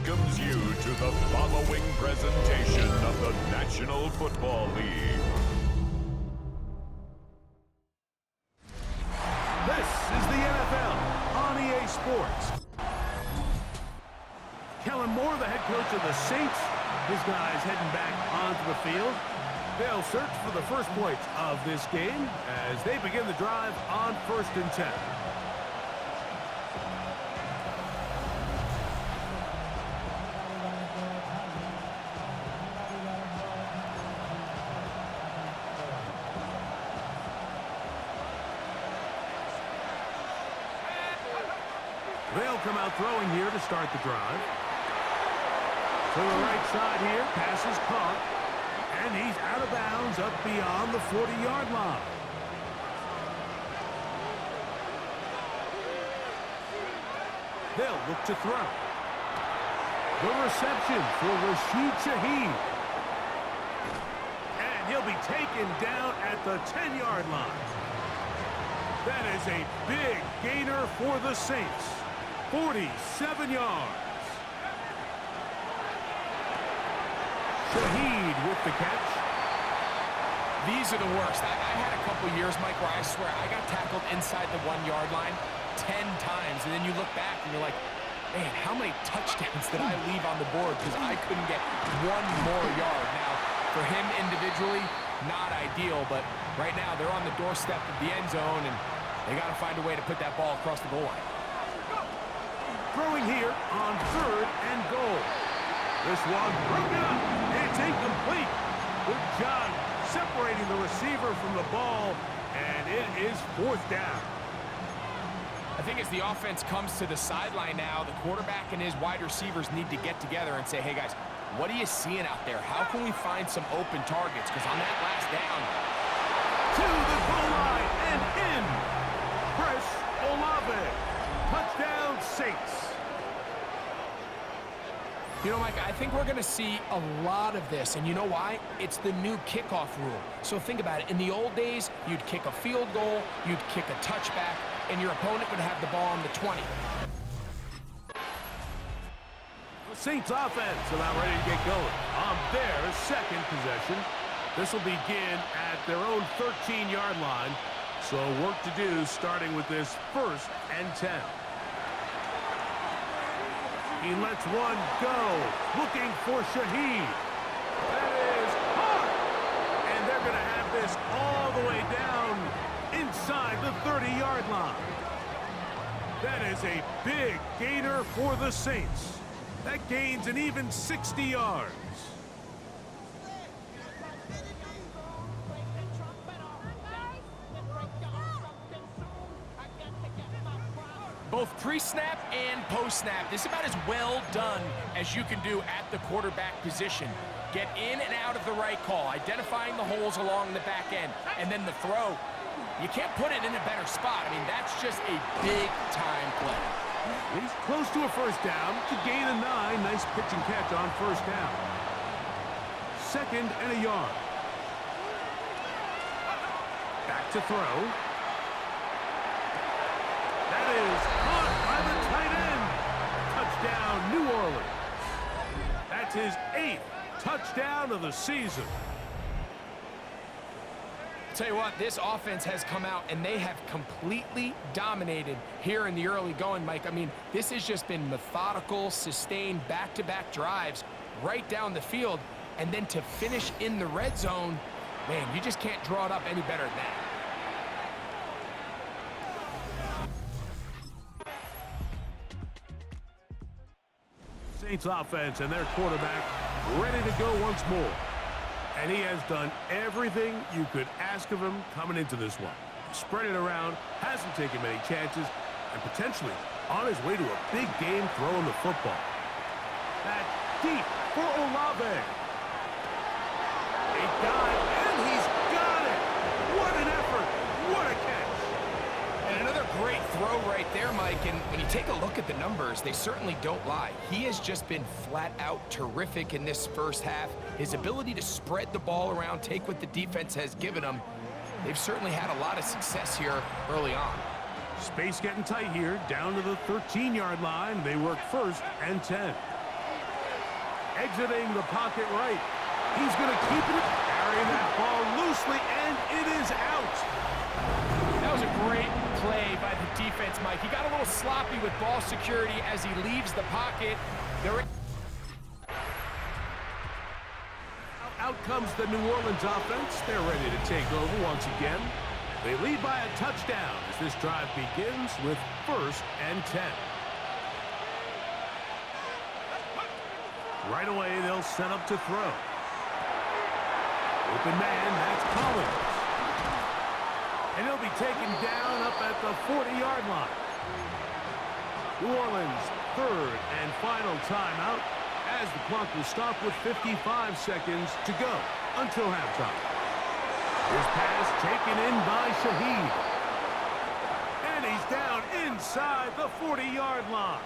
welcomes you to the following presentation of the National Football League. This is the NFL on EA Sports. Kellen Moore, the head coach of the Saints. His guys heading back onto the field. They'll search for the first points of this game as they begin the drive on 1st and 10. They'll come out throwing here to start the drive. To the right side here, pass is caught, and he's out of bounds up beyond the 40-yard line. They'll look to throw. The reception for Rashid Shaheed. And he'll be taken down at the 10-yard line. That is a big gainer for the Saints. 47 yards. Shaheed with the catch. These are the worst. I had a couple years, Mike, where I swear I got tackled inside the 1-yard line 10 times, and then you look back and you're like, man, how many touchdowns did I leave on the board because I couldn't get one more yard? Now, for him individually, not ideal, but right now they're on the doorstep of the end zone, and they got to find a way to put that ball across the goal line. Throwing here on 3rd and goal. This one broken up. It's incomplete. Good job separating the receiver from the ball, and it is 4th down. I think as the offense comes to the sideline now, the quarterback and his wide receivers need to get together and say, hey, guys, what are you seeing out there? How can we find some open targets? Because on that last down, to the goal line and in. Chris Olave. Touchdown, Saints. you know, Mike, I think we're going to see a lot of this. And you know why? It's the new kickoff rule. So think about it. In the old days, you'd kick a field goal, you'd kick a touchback, and your opponent would have the ball on the 20. The Saints offense about ready to get going on their 2nd possession. This will begin at their own 13-yard line. So work to do starting with this 1st and 10. He lets one go, looking for Shaheed. That is hard. And they're going to have this all the way down inside the 30-yard line. That is a big gainer for the Saints. That gains an even 60 yards. Both pre-snap and post-snap, this is about as well done as you can do at the quarterback position. Get in and out of the right call, identifying the holes along the back end, and then the throw. You can't put it in a better spot. I mean, that's just a big-time play. He's close to a 1st down to gain a 9. Nice pitch and catch on 1st down. 2nd and a yard. Back to throw. That is caught by the tight end. Touchdown, New Orleans. That's his 8th touchdown of the season. Tell you what, this offense has come out and they have completely dominated here in the early going, Mike. I mean, this has just been methodical, sustained, back-to-back drives right down the field. And then to finish in the red zone, man, you just can't draw it up any better than that. Saints offense and their quarterback ready to go once more. And he has done everything you could ask of him coming into this one. Spread it around, hasn't taken many chances, and potentially on his way to a big game throwing the football. That deep for Olave. A dive, and he's got it! What an effort! What a catch! And another great throw right there, Mike. And when you take a look at the numbers, they certainly don't lie. He has just been flat out terrific in this first half. His ability to spread the ball around, take what the defense has given him, they've certainly had a lot of success here early on. Space getting tight here, down to the 13-yard line. They work 1st and 10. exiting the pocket right. He's going to keep it, carrying that ball loosely, and it is out. That was a great play by the defense, Mike. He got a little sloppy with ball security as he leaves the pocket. Out comes the New Orleans offense. They're ready to take over once again. They lead by a touchdown as this drive begins with 1st and 10. Right away, they'll set up to throw. Open man, that's Collins. And he'll be taken down up at the 40-yard line. New Orleans' 3rd and final timeout as the clock will stop with 55 seconds to go until halftime. His pass taken in by Shaheed. And he's down inside the 40-yard line.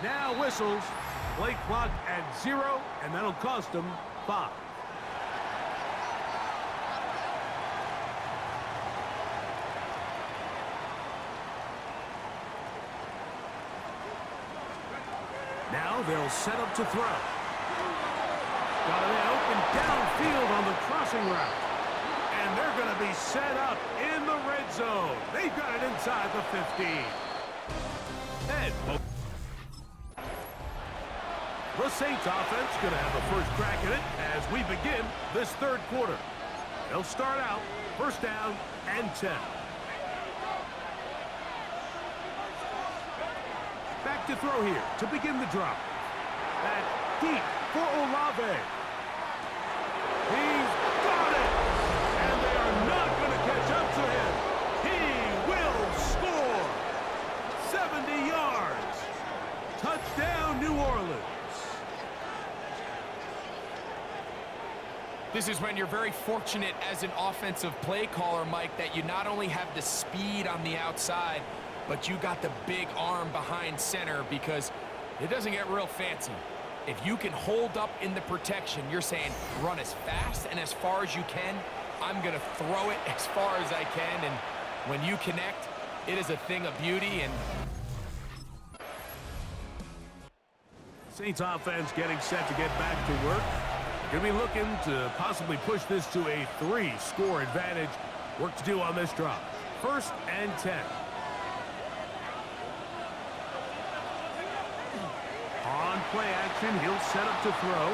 Now whistles. Play clock at 0, and that'll cost them 5. Now they'll set up to throw. Got it open downfield on the crossing route. And they're going to be set up in the red zone. They've got it inside the 15. And the Saints offense going to have the first crack at it as we begin this 3rd quarter. They'll start out 1st down and 10. Back to throw here to begin the drop. That deep for Olave. He's got it! And they are not going to catch up to him. He will score! 70 yards. Touchdown, New Orleans. This is when you're very fortunate as an offensive play caller, Mike, that you not only have the speed on the outside, but you got the big arm behind center, because it doesn't get real fancy. If you can hold up in the protection, you're saying run as fast and as far as you can. I'm going to throw it as far as I can, and when you connect, it is a thing of beauty. And Saints offense getting set to get back to work. Going to be looking to possibly push this to a 3-score advantage. Work to do on this drop. 1st and 10. On play action, he'll set up to throw.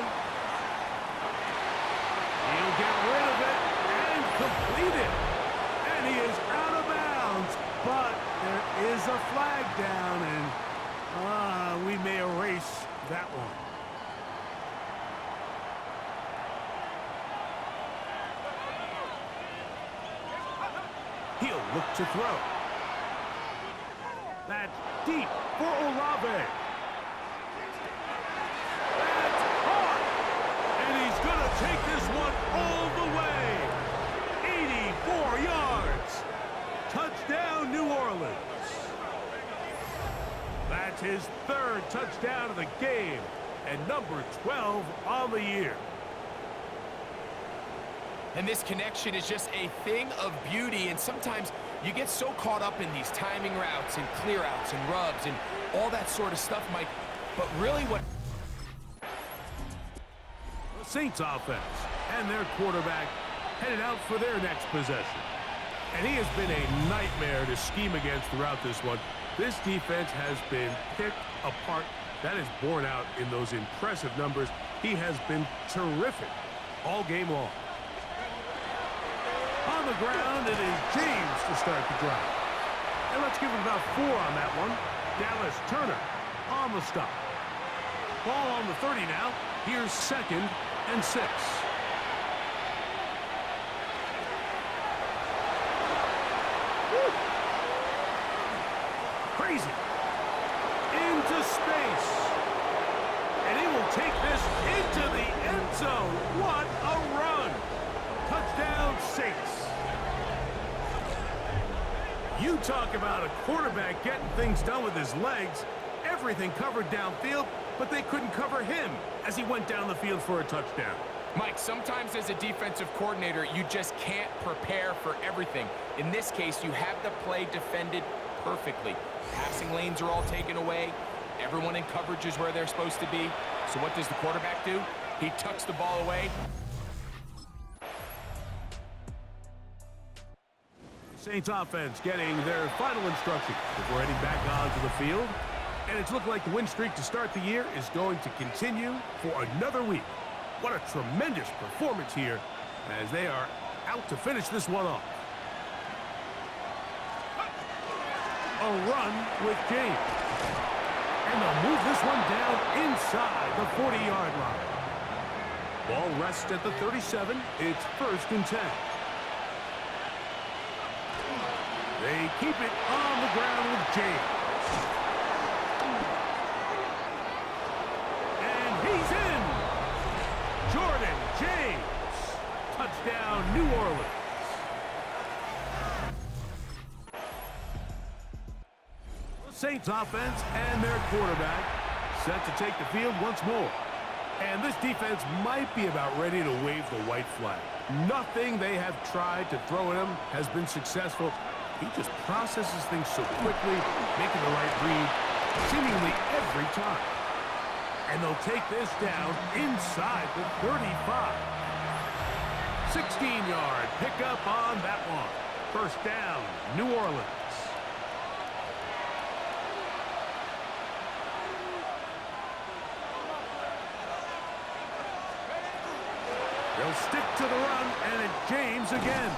He'll get rid of it and complete it. And he is out of bounds, but there is a flag down, and we may erase that one. He'll look to throw. That's deep for Olave. That's caught. And he's going to take this one all the way. 84 yards. Touchdown, New Orleans. That's his 3rd touchdown of the game and number 12 on the year. And this connection is just a thing of beauty, and sometimes you get so caught up in these timing routes and clear outs and rubs and all that sort of stuff, Mike. But really what the Saints offense and their quarterback headed out for their next possession. And he has been a nightmare to scheme against throughout this one. This defense has been picked apart. That is borne out in those impressive numbers. He has been terrific all game long. On the ground, it is James to start the drive. And let's give him about 4 on that one. Dallas Turner on the stop. Ball on the 30 now. Here's 2nd and 6. crazy. Into space. And he will take this into the end zone. What a run. Touchdown, Saints. You talk about a quarterback getting things done with his legs. Everything covered downfield, but they couldn't cover him as he went down the field for a touchdown. Mike, sometimes as a defensive coordinator, you just can't prepare for everything. In this case, you have the play defended perfectly. Passing lanes are all taken away. Everyone in coverage is where they're supposed to be. So what does the quarterback do? He tucks the ball away. Saints offense getting their final instructions before heading back onto the field. And it's looked like the win streak to start the year is going to continue for another week. What a tremendous performance here as they are out to finish this one off. A run with James. And they'll move this one down inside the 40-yard line. Ball rests at the 37. It's 1st and 10. They keep it on the ground with James. And he's in. Jordan James. Touchdown, New Orleans. The Saints offense and their quarterback set to take the field once more. And this defense might be about ready to wave the white flag. Nothing they have tried to throw at him has been successful. He just processes things so quickly, making the right read seemingly every time. And they'll take this down inside the 35. 16-yard pickup on that one. 1st down, New Orleans. They'll stick to the run, and it's James again.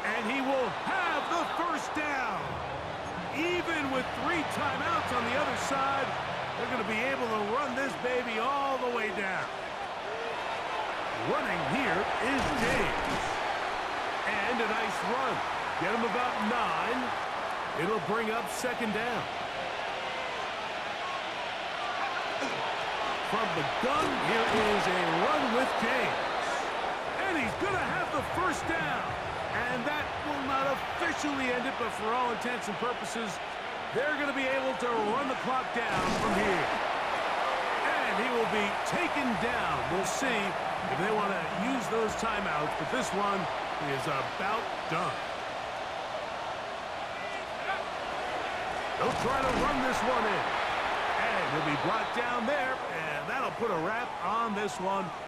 And he will have the 1st down. Even with 3 timeouts on the other side, they're going to be able to run this baby all the way down. Running here is James. And a nice run. Get him about 9. It'll bring up 2nd down. From the gun, here is a run with James. And he's going to have the 1st down. And that will not officially end it, but for all intents and purposes, they're going to be able to run the clock down from here. And he will be taken down. We'll see if they want to use those timeouts, but this one is about done. They'll try to run this one in. And he'll be brought down there, and that'll put a wrap on this one.